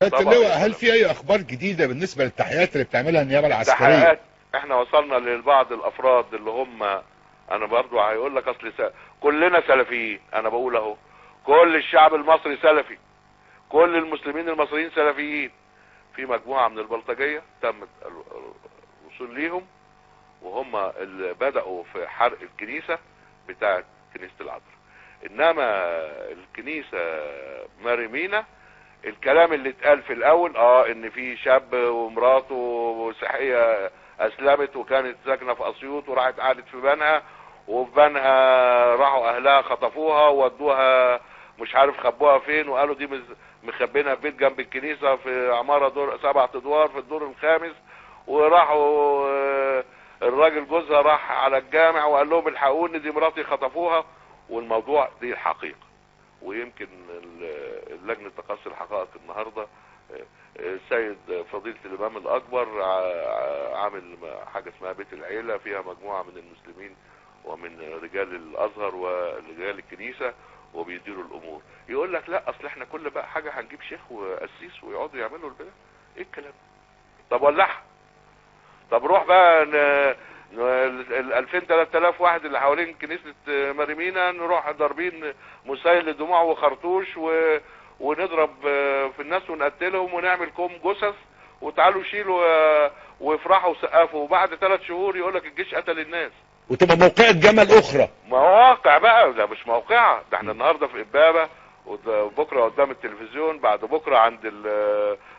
اللواء، هل في اي اخبار جديده بالنسبه للتحقيقات اللي بتعملها النيابه العسكريه؟ التحقيقات احنا وصلنا لبعض الافراد اللي هم، انا برضو هيقول لك اصل كلنا سلفيين، انا بقول اهو كل الشعب المصري سلفي، كل المسلمين المصريين سلفيين. في مجموعة من البلطجية تم الوصول ليهم، وهم اللي بدأوا في حرق الكنيسة بتاعت كنيسة العذراء. انما الكنيسة مريمينا، الكلام اللي اتقال في الاول ان في شاب ومراته وسيحية اسلمت وكانت ساكنة في اسيوط وراحت قعدت في بنها، وفي بنها راحوا اهلها خطفوها وودوها مش عارف خبوها فين، وقالوا دي مخبينها في بيت جنب الكنيسة في عمارة دور 7 ادوار في الدور الخامس. وراحوا الراجل جوزها راح على الجامع وقال لهم الحقوني دي مراتي خطفوها. والموضوع دي الحقيقة. ويمكن لجنة تقصي الحقائق النهاردة السيد فضيلة الإمام الأكبر عامل حاجة اسمها بيت العيلة، فيها مجموعة من المسلمين ومن رجال الأزهر ورجال الكنيسة وبيديروا الأمور. يقول لك لا أصل احنا كل بقى حاجة هنجيب شيخ وقسيس ويقعدوا يعملوا البلاد. ايه الكلام؟ طب ولعها. طب روح بقى ال 2000 3000 واحد اللي حوالين كنيسة مريمينا نروح ضاربين مسيل لدموع وخرطوش ونضرب في الناس ونقتلهم ونعمل كوم جثث وتعالوا شيلوا وافرحوا وسقفوا، وبعد 3 شهور يقول لك الجيش قتل الناس. وتبقى موقعة جمل اخرى. مواقع بقى، ده مش موقعة، ده احنا النهارده في إبابة، وبكره قدام التلفزيون، بعد بكره عند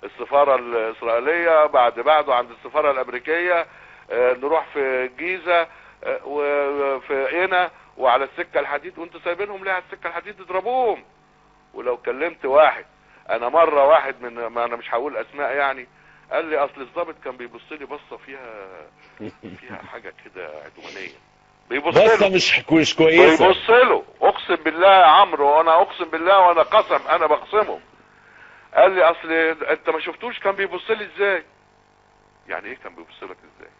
السفارة الإسرائيلية، بعده عند السفارة الأمريكية، نروح في الجيزة وفي قنا وعلى السكة الحديد. وانتوا سايبينهم ليه على السكة الحديد؟ اضربوهم. ولو كلمت واحد، انا مرة واحد من، ما انا مش هقول اسماء يعني، قال لي اصل الضابط كان بيبص لي بصة فيها حاجة كده عدوانية. بصة مش كويسة. بيبص له، اقسم بالله يا عمرو، وانا اقسم بالله وانا قسم انا بقسمه. قال لي اصل انت ما شفتوش كان بيبص لي ازاي؟ يعني ايه كان بيبص لك ازاي؟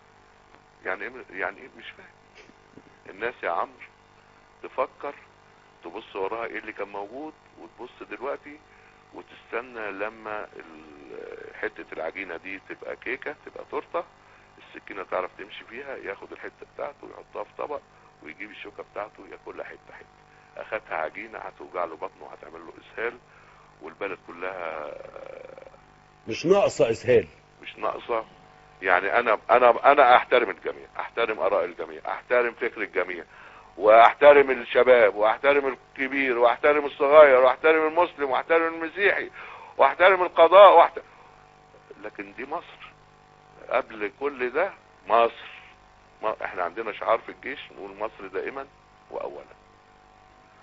يعني ايه مش فاهم. الناس يا عمرو تفكر، تبص وراها ايه اللي كان موجود، وتبص دلوقتي وتستنى لما حتة العجينة دي تبقى كيكة، تبقى تورتة، السكينة تعرف تمشي فيها، ياخد الحتة بتاعته ويحطها في طبق ويجيب الشوكة بتاعته ياكلها حتة حتة. اخدها عجينة هتوجع له بطنه وهتعمل له اسهال، والبلد كلها مش ناقصة اسهال، مش ناقصة. يعني انا احترم الجميع، احترم اراء الجميع، احترم فكر الجميع، واحترم الشباب، واحترم الكبير، واحترم الصغير، واحترم المسلم، واحترم المسيحي، واحترم القضاء، لكن دي مصر. قبل كل ده مصر. احنا عندنا شعار في الجيش نقول مصر دائما واولا.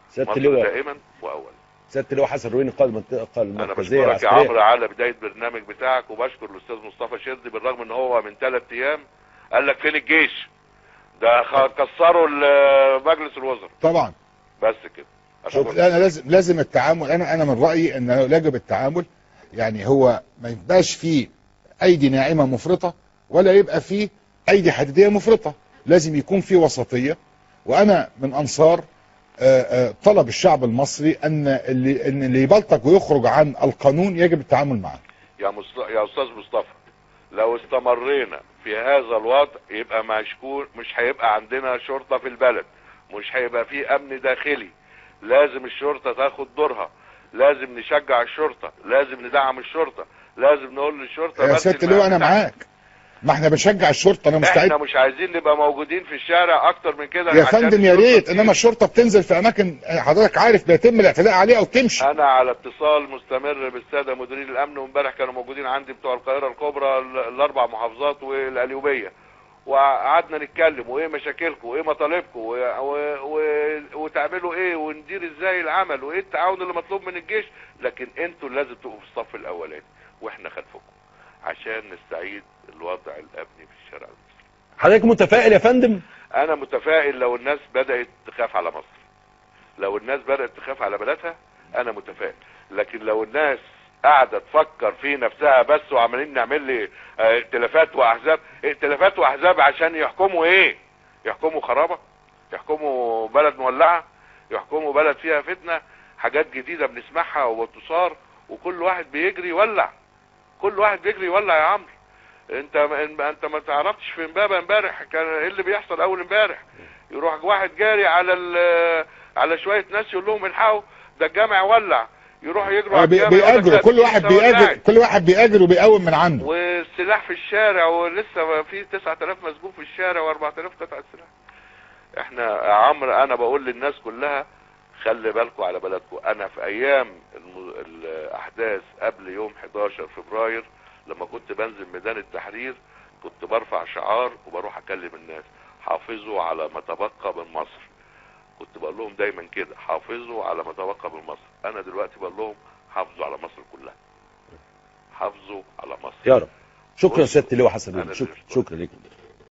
سيادة اللواء دائما واولا. سيادة اللواء حسن رويني قائد المنطقة المركزية انا بشكرك يا العسكرية عمرو على بداية برنامج بتاعك، وبشكر الاستاذ مصطفى شردي بالرغم ان هو من 3 ايام قال لك فين الجيش ده، كسروا مجلس الوزراء. طبعا. بس كده. شوف، انا لازم التعامل، انا من رايي انه يجب التعامل. يعني هو ما يبقاش فيه ايدي ناعمه مفرطه ولا يبقى فيه ايدي حديديه مفرطه، لازم يكون فيه وسطيه. وانا من انصار طلب الشعب المصري ان اللي يبلطج ويخرج عن القانون يجب التعامل معه. يا استاذ مصطفى، لو استمرينا في هذا الوضع يبقى مش هيبقى عندنا شرطة في البلد، مش هيبقى فيه امن داخلي. لازم الشرطة تاخد دورها، لازم نشجع الشرطة، لازم ندعم الشرطة، لازم نقول للشرطة يا سيادة اللواء انا معاك، ما احنا بنشجع الشرطة، انا مستعد. احنا مش عايزين نبقى موجودين في الشارع اكتر من كده يا فندم، يا ريت، انما الشرطة بتنزل في اماكن حضرتك عارف بيتم الاعتداء عليها وتمشي. انا على اتصال مستمر بالسادة مديرين الامن، وامبارح كانوا موجودين عندي بتوع القاهرة الكبرى ال4 محافظات والقليوبية، وقعدنا نتكلم وايه مشاكلكم وايه مطالبكم وتعملوا ايه وندير ازاي العمل وايه التعاون اللي مطلوب من الجيش. لكن انتوا لازم تبقوا في الصف الاولاني واحنا خلفكم عشان نستعيد الوضع الامني في الشارع المصري. حضرتك متفائل يا فندم؟ انا متفائل لو الناس بدأت تخاف على مصر، لو الناس بدأت تخاف على بلدها انا متفائل. لكن لو الناس قاعدة تفكر في نفسها بس وعمالين نعمل لي ائتلافات واحزاب عشان يحكموا ايه؟ يحكموا خرابة؟ يحكموا بلد مولعة؟ يحكموا بلد فيها فتنة؟ حاجات جديدة بنسمعها وتصار وكل واحد بيجري يولع. كل واحد بيجري يولع يا عمرو. انت ما تعرفتش في امبابه امبارح كان ايه اللي بيحصل اول امبارح؟ يروح واحد جاري على شويه ناس يقول لهم الحقوا ده الجامع ولع، يروح يجروا على الجامع بيأجروا، كل واحد بيأجر وبيقوم من عنده، والسلاح في الشارع، ولسه في 9000 مسجون في الشارع و4000 قطعه سلاح. احنا يا عمرو انا بقول للناس كلها خلي بالكم على بلدكم. انا في ايام الاحداث قبل يوم 11 فبراير لما كنت بنزل ميدان التحرير كنت برفع شعار وبروح اكلم الناس حافظوا على ما تبقى من مصر. كنت بقول لهم دايما كده حافظوا على ما تبقى من مصر. انا دلوقتي بقول لهم حافظوا على مصر كلها، حافظوا على مصر يا رب. شكرا سيادة اللواء حسن، شكرا لك.